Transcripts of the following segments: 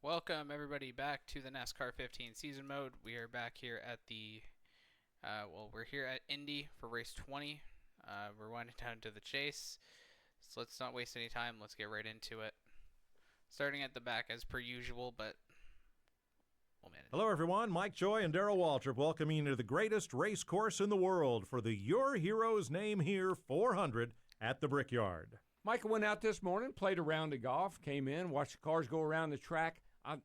Welcome everybody back to the NASCAR 15 season mode. We are back here at we're here at Indy for race 20. We're winding down to the chase. So let's not waste any time. Let's get right into it. Starting at the back as per usual, but we'll manage. Hello everyone, Mike Joy and Darrell Waltrip welcoming you to the greatest race course in the world for the Your Heroes Name Here 400 at the Brickyard. Michael went out this morning, played a round of golf, came in, watched the cars go around the track.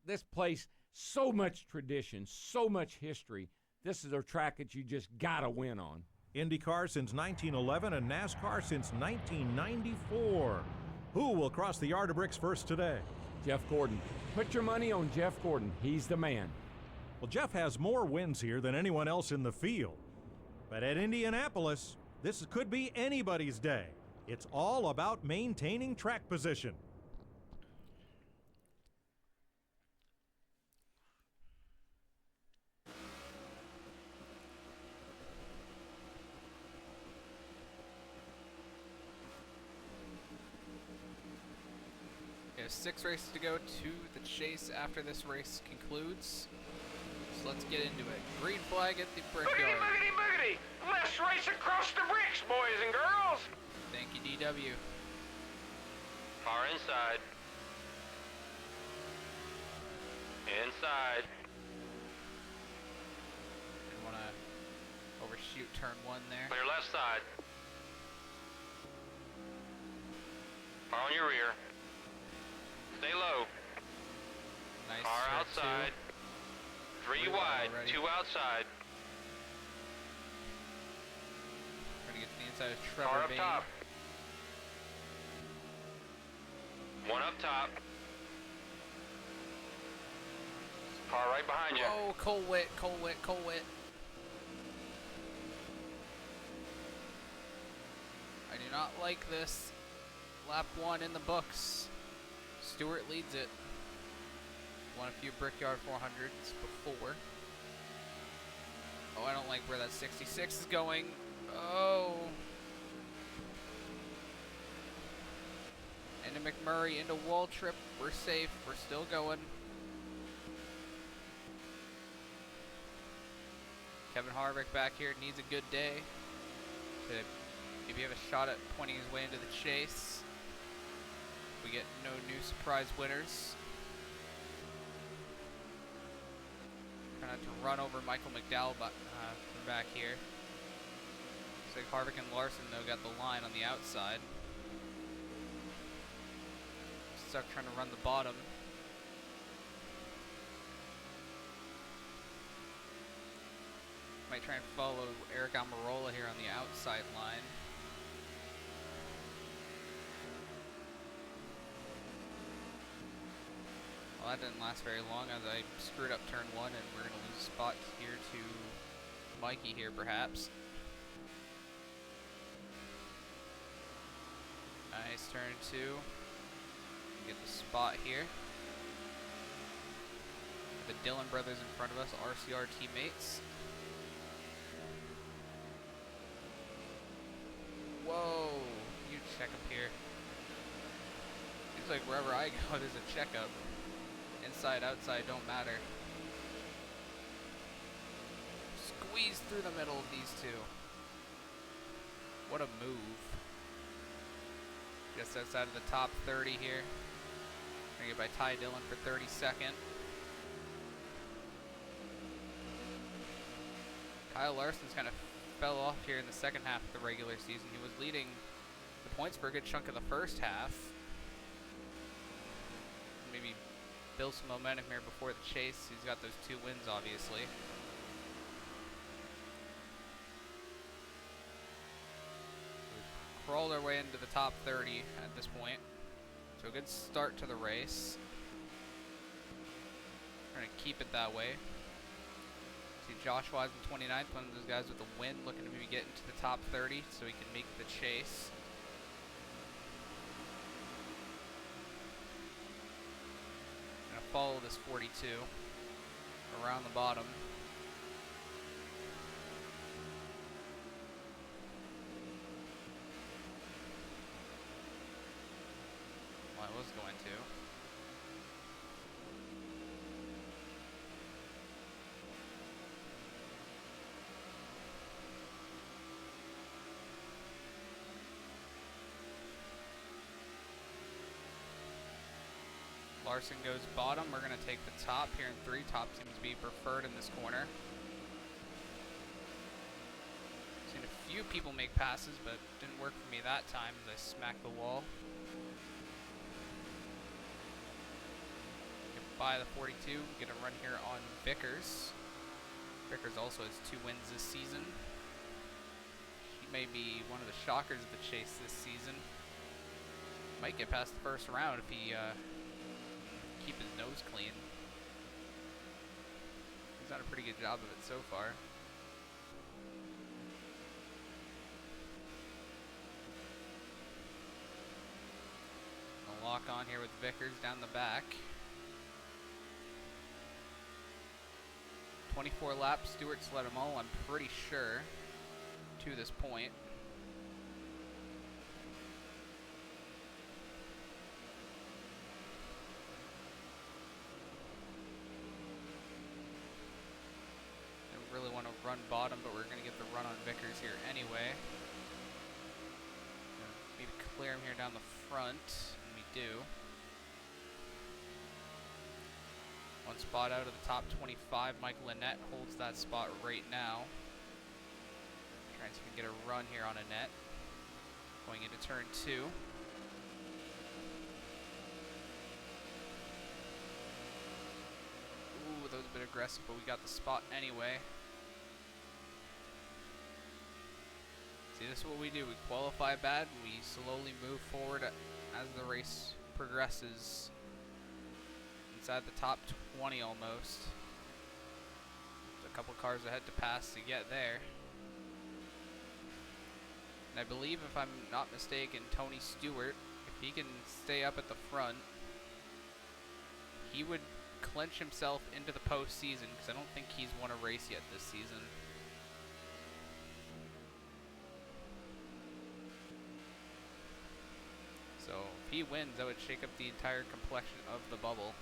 This place, so much tradition, so much history. This is a track that you just got to win on. IndyCar since 1911 and NASCAR since 1994. Who will cross the Yard of Bricks first today? Jeff Gordon. Put your money on Jeff Gordon. He's the man. Well, Jeff has more wins here than anyone else in the field. But at Indianapolis, this could be anybody's day. It's all about maintaining track position. We have 6 races to go to the chase after this race concludes. So let's get into it. Green flag at the Brickyard. Boogity, boogity, boogity! Let's race across the bricks, boys and girls! Thank you, DW. Far inside. Inside. Didn't want to overshoot turn 1 there. Clear left side. Car on your rear. Stay low. Nice. Car turn outside. 2. 3 wide, already. 2 outside. Trying to get to the inside of Car Trevor up Bain. top. 1 up top. Car right behind you. Oh, Colwitt, Colwitt, Colwitt. I do not like this. Lap 1 in the books. Stewart leads it. Won a few Brickyard 400s before. Oh, I don't like where that 66 is going. Oh. Into McMurray, into Waltrip. We're safe. We're still going. Kevin Harvick back here needs a good day to maybe have a shot at pointing his way into the chase. We get no new surprise winners. Trying not to run over Michael McDowell from back here. Looks like Harvick and Larson, though, got the line on the outside. Stuck trying to run the bottom. Might try and follow Eric Almirola here on the outside line. Well, that didn't last very long as I screwed up turn 1 and we're going to lose a spot here to Mikey here perhaps. Nice turn 2. Get the spot here. The Dillon brothers in front of us, RCR teammates. Whoa, huge checkup here. Seems like wherever I go, there's a checkup. Inside, outside, don't matter. Squeeze through the middle of these two. What a move. Just outside of the top 30 here. Gonna get by Ty Dillon for 32nd. Kyle Larson's kind of fell off here in the second half of the regular season. He was leading the points for a good chunk of the first half. Maybe build some momentum here before the chase. He's got those 2 wins, obviously. We've crawled our way into the top 30 at this point. So a good start to the race. Trying to keep it that way. See Josh Wise in 29th, one of those guys with a win, looking to maybe get into the top 30 so he can make the chase. Gonna follow this 42 around the bottom. Well, I was going to. Larson goes bottom. We're going to take the top here in 3. Top seems to be preferred in this corner. Seen a few people make passes, but didn't work for me that time as I smacked the wall. Get by the 42. Get a run here on Vickers. Vickers also has 2 wins this season. He may be one of the shockers of the chase this season. Might get past the first round if he keep his nose clean. He's done a pretty good job of it so far. A lock on here with Vickers down the back. 24 laps. Stewart's led them all, I'm pretty sure, to this point. Really want to run bottom, but we're going to get the run on Vickers here anyway. Maybe clear him here down the front, and we do. One spot out of the top 25. Mike Lynette holds that spot right now. Trying to see if we can get a run here on Annette. Going into turn 2. Ooh, that was a bit aggressive, but we got the spot anyway. See, this is what we do. We qualify bad, and we slowly move forward as the race progresses. Inside the top 20 almost. There's a couple cars ahead to pass to get there. And I believe, if I'm not mistaken, Tony Stewart, if he can stay up at the front, he would clinch himself into the postseason, because I don't think he's won a race yet this season. So if he wins, that would shake up the entire complexion of the bubble.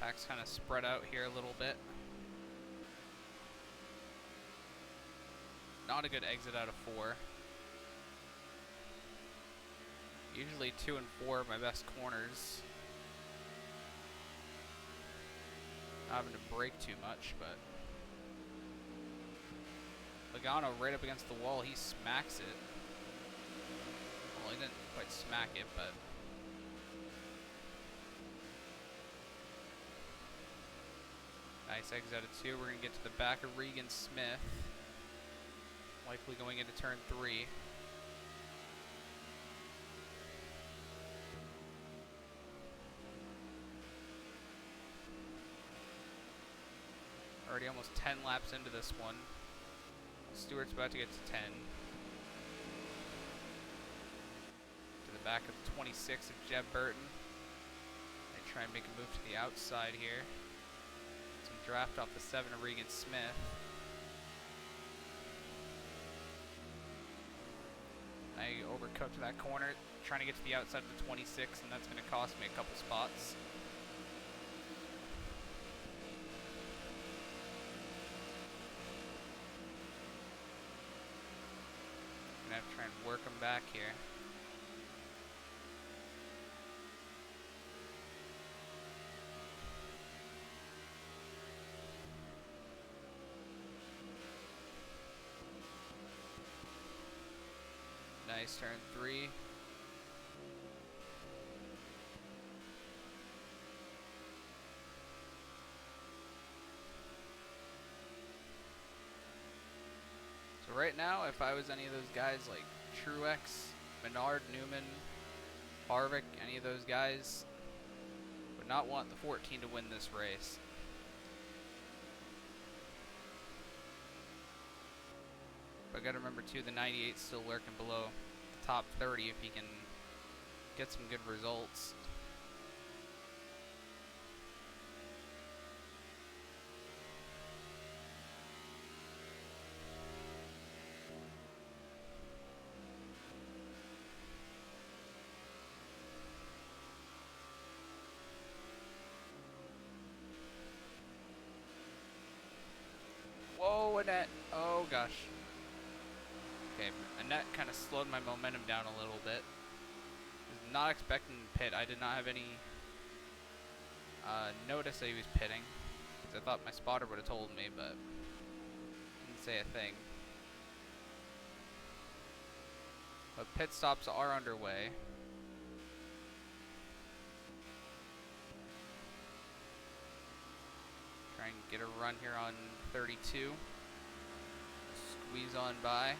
Pack's kind of spread out here a little bit. Not a good exit out of 4. Usually 2 and 4 are my best corners. Not having to brake too much, but Logano right up against the wall, he smacks it. Well, he didn't quite smack it, but nice exit out of 2. We're going to get to the back of Regan Smith. Likely going into turn 3. Already almost 10 laps into this one. Stewart's about to get to 10. To the back of 26 of Jeb Burton. They try and make a move to the outside here. Some draft off the 7 of Regan Smith. I overcooked that corner, trying to get to the outside of the 26, and that's going to cost me a couple spots. I'm going to have to try and work them back here. Nice, turn 3. So right now, if I was any of those guys like Truex, Menard, Newman, Harvick, any of those guys, would not want the 14 to win this race. But I gotta remember too, the 98's still lurking below the top 30 if he can get some good results. gosh. Okay, and that kind of slowed my momentum down a little bit. Was not expecting to pit. I did not have any notice that he was pitting. I thought my spotter would have told me, but didn't say a thing. But pit stops are underway. Try and get a run here on 32. Squeeze on by.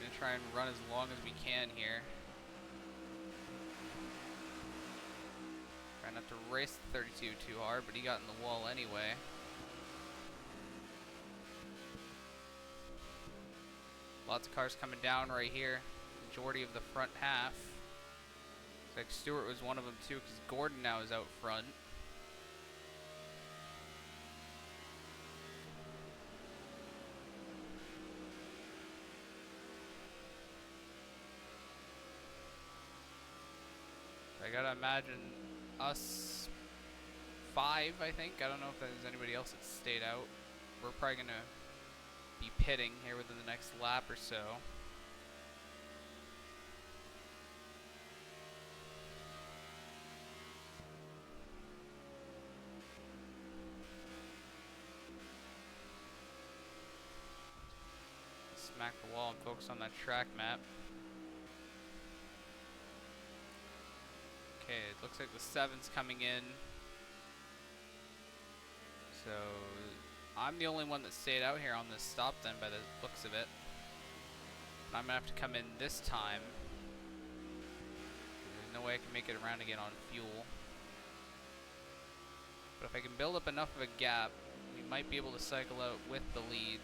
Gonna try and run as long as we can here. Try not to race the 32 too hard, but he got in the wall anyway. Lots of cars coming down right here. Majority of the front half. Looks like Stewart was one of them too, because Gordon now is out front. I gotta imagine us 5, I think. I don't know if there's anybody else that stayed out. We're probably gonna be pitting here within the next lap or so. Smack the wall and focus on that track map. Okay, it looks like the 7's coming in. So I'm the only one that stayed out here on this stop then by the looks of it. I'm gonna have to come in this time. There's no way I can make it around again on fuel. But if I can build up enough of a gap, we might be able to cycle out with the lead.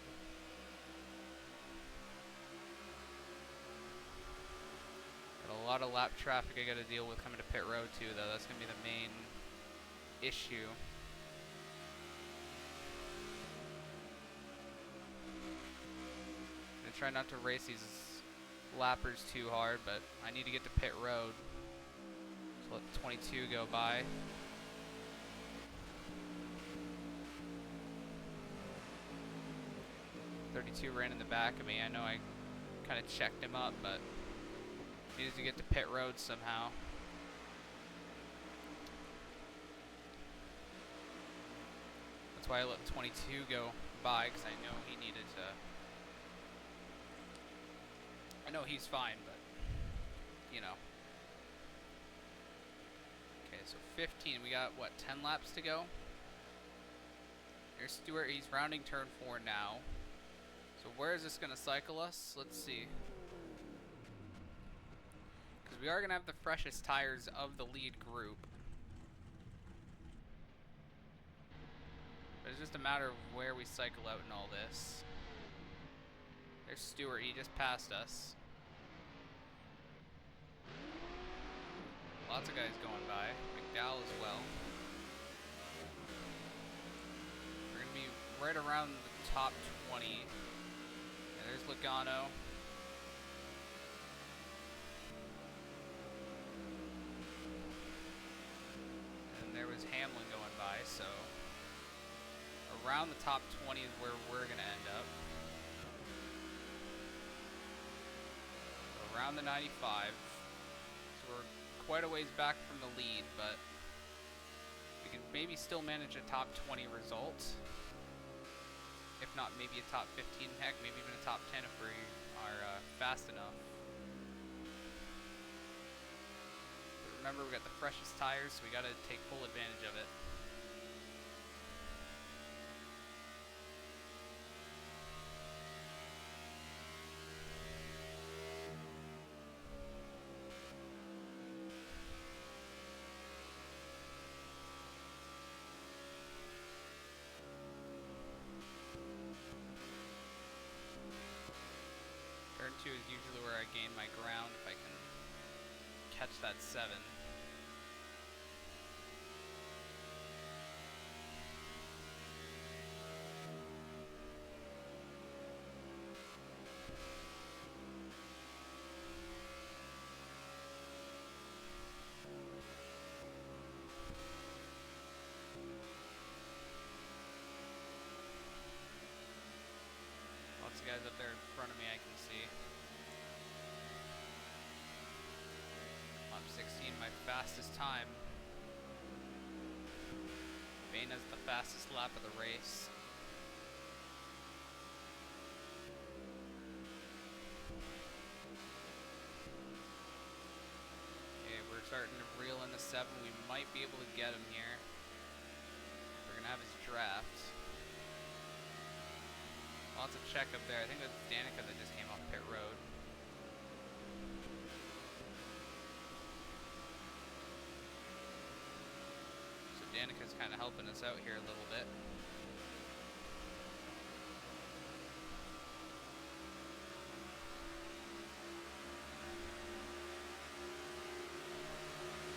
Got a lot of lap traffic I gotta deal with coming to pit road too though. That's gonna be the main issue. Try not to race these lappers too hard, but I need to get to pit road. So let 22 go by. .32 ran in the back of me. I know I kind of checked him up, but needed to get to pit road somehow. That's why I let 22 go by, because I know he needed to. I know he's fine, but, you know. Okay, so 15. We got, what, 10 laps to go? Here's Stewart. He's rounding turn 4 now. So where is this going to cycle us? Let's see. Because we are going to have the freshest tires of the lead group. But it's just a matter of where we cycle out in all this. There's Stewart, he just passed us. Lots of guys going by. McDowell as well. We're going to be right around the top 20. Yeah, there's Logano. And there was Hamlin going by, so around the top 20 is where we're going to end up. Around the 95, so we're quite a ways back from the lead, but we can maybe still manage a top 20 result. If not, maybe a top 15, heck, maybe even a top 10 if we are fast enough. But remember, we got the freshest tires, so we got to take full advantage of it. Turn 2 is usually where I gain my ground if I can catch that 7. of guys up there in front of me I can see. Lap 16, my fastest time. Baina's the fastest lap of the race. Okay, we're starting to reel in the 7. We might be able to get him here. We're gonna have his draft. Lots of check up there. I think that's Danica that just came off pit road. So Danica's kind of helping us out here a little bit.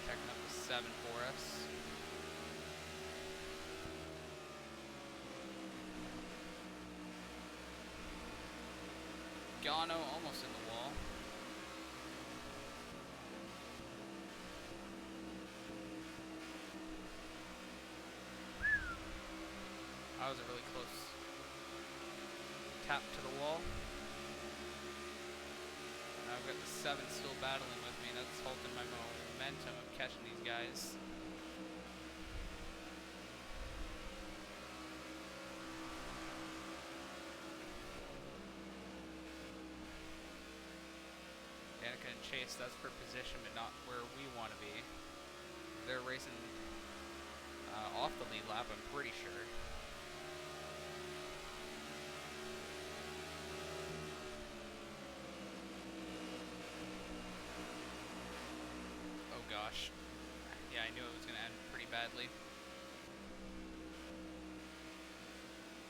Checking up the 7 for us. Gano almost in the wall. That was a really close tap to the wall. Now I've got the 7 still battling with me. That's halting my momentum of catching these guys. Danica and Chase, that's for position, but not where we want to be. They're racing off the lead lap, I'm pretty sure. Oh gosh. Yeah, I knew it was going to end pretty badly.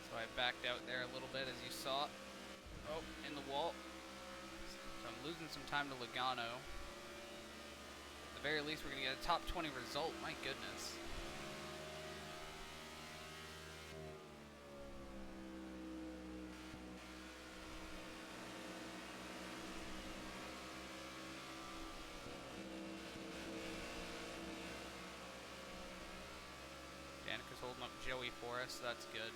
So I backed out there a little bit, as you saw. Oh, in the wall. So I'm losing some time to Logano. At the very least, we're going to get a top 20 result. My goodness. Danica's holding up Joey for us, so that's good.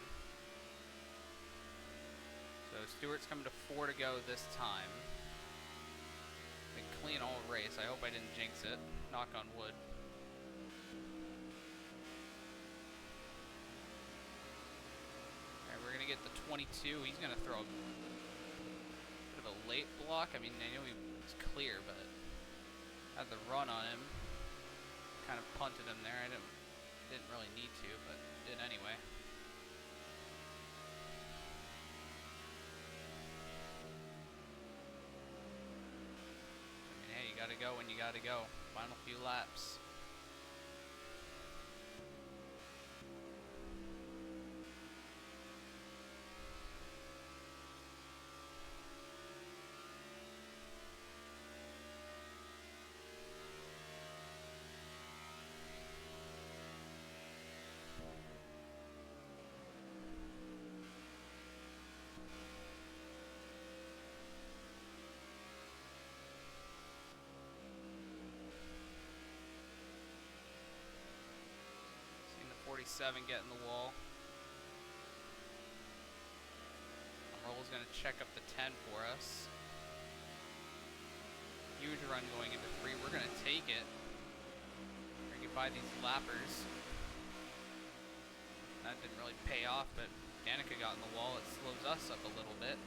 So Stewart's coming to 4 to go this time. Been clean all race. I hope I didn't jinx it. Knock on wood. Alright, we're gonna get the 22. He's gonna throw a bit of a late block. I mean, I knew he was clear, but had the run on him. Kind of punted him there. I didn't really need to, but did anyway. Gotta go when you gotta go. Final few laps. Seen the 47 get in the wall. Roll's gonna check up the 10 for us. Huge run going into 3. We're gonna take it. We're gonna get by these lappers. That didn't really pay off, but Danica got in the wall. It slows us up a little bit.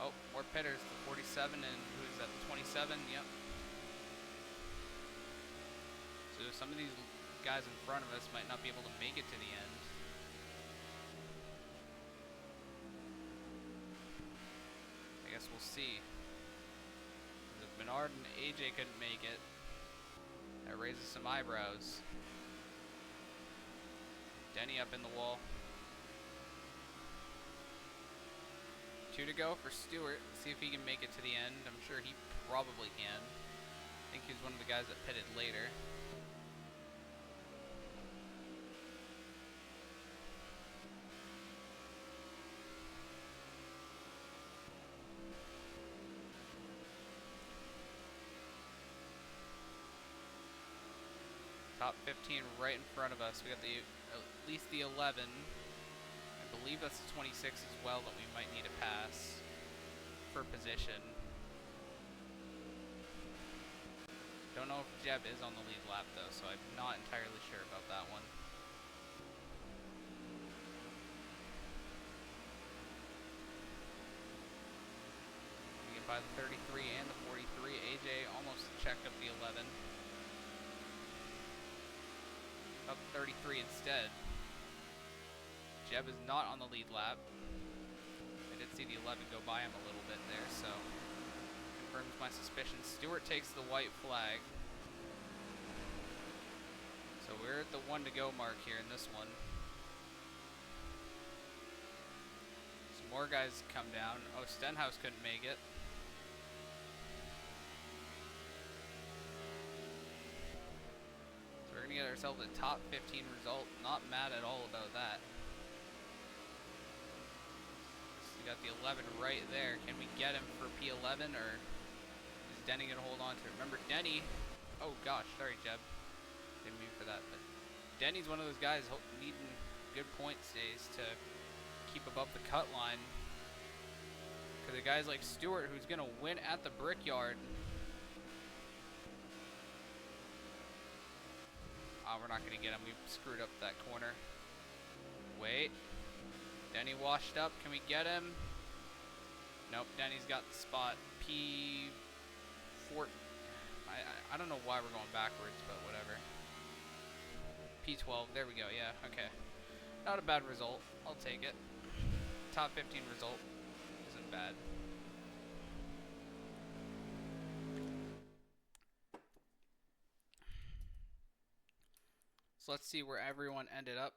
Oh, more pitters. The 47 and who's that? The 27. Yep. So some of these guys in front of us might not be able to make it to the end. I guess we'll see. If Menard and AJ couldn't make it, that raises some eyebrows. Denny up in the wall. 2 to go for Stewart. See if he can make it to the end. I'm sure he probably can. I think he's one of the guys that pitted later. Top 15 right in front of us. We got the at least the 11. believe that's the 26 as well that we might need to pass for position. Don't know if Jeb is on the lead lap though, so I'm not entirely sure about that one. We get by the 33 and the 43. AJ almost checked up the 11. Up 33 instead. Jeb is not on the lead lap. I did see the 11 go by him a little bit there, so confirms my suspicion. Stewart takes the white flag. So we're at the 1 to go mark here in this one. Some more guys come down. Oh, Stenhouse couldn't make it. So we're gonna get ourselves a top 15 result. Not mad at all about that. We got the 11 right there. Can we get him for P11, or is Denny gonna hold on to it? Remember Denny? Oh gosh, sorry Jeb. Didn't mean for that, but Denny's one of those guys needing good point stays to keep above the cut line. Because the guys like Stewart, who's gonna win at the Brickyard. Oh, we're not gonna get him. We screwed up that corner. Wait. Denny washed up. Can we get him? Nope. Denny's got the spot. P4. I don't know why we're going backwards, but whatever. P12. There we go. Yeah. Okay. Not a bad result. I'll take it. Top 15 result isn't bad. So let's see where everyone ended up.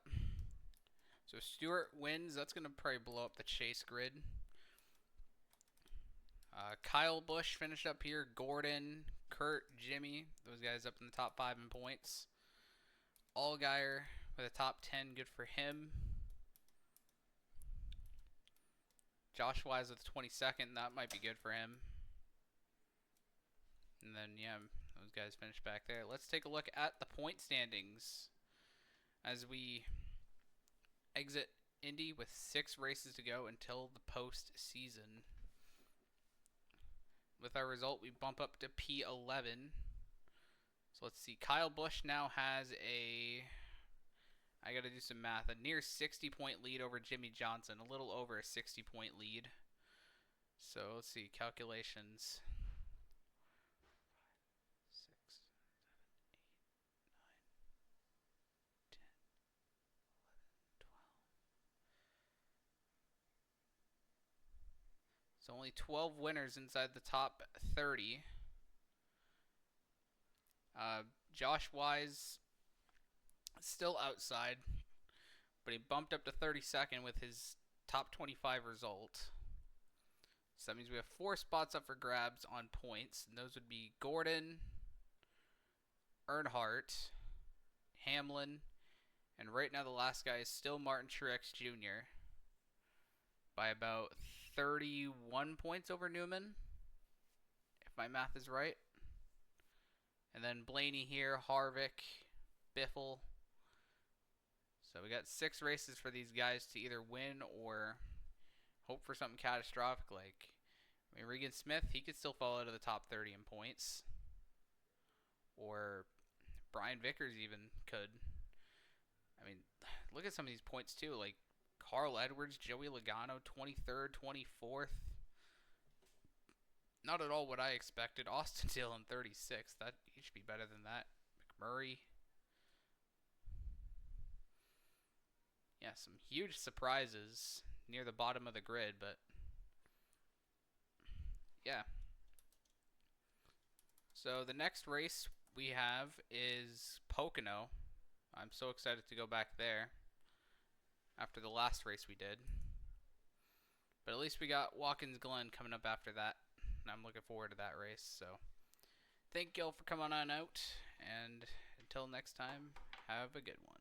So Stewart wins. That's going to probably blow up the chase grid. Kyle Busch finished up here. Gordon, Kurt, Jimmy. Those guys up in the top 5 in points. Allgaier with a top 10. Good for him. Josh Wise with 22nd. That might be good for him. And then, yeah, those guys finished back there. Let's take a look at the point standings as we exit Indy with 6 races to go until the postseason. With our result, we bump up to P11. So let's see. Kyle Busch now has I got to do some math, a near 60-point lead over Jimmy Johnson, a little over a 60-point lead. So let's see. Calculations. 6, 7, 8, 9, 10, 11, 12. So only 12 winners inside the top 30. Josh Wise still outside, but he bumped up to 32nd with his top 25 result. So that means we have 4 spots up for grabs on points, and those would be Gordon, Earnhardt, Hamlin, and right now the last guy is still Martin Truex Jr. by about 31 points over Newman, if my math is right. And then Blaney here, Harvick, Biffle. So we got 6 races for these guys to either win or hope for something catastrophic. Like, I mean, Regan Smith, he could still fall out of the top 30 in points. Or Brian Vickers even could. I mean, look at some of these points too. Like Carl Edwards, Joey Logano, 23rd, 24th. Not at all what I expected. Austin Dillon, 36th. He should be better than that. McMurray. Yeah, some huge surprises near the bottom of the grid, but yeah. So the next race we have is Pocono. I'm so excited to go back there after the last race we did. But at least we got Watkins Glen coming up after that. And I'm looking forward to that race. So thank y'all for coming on out. And until next time, have a good one.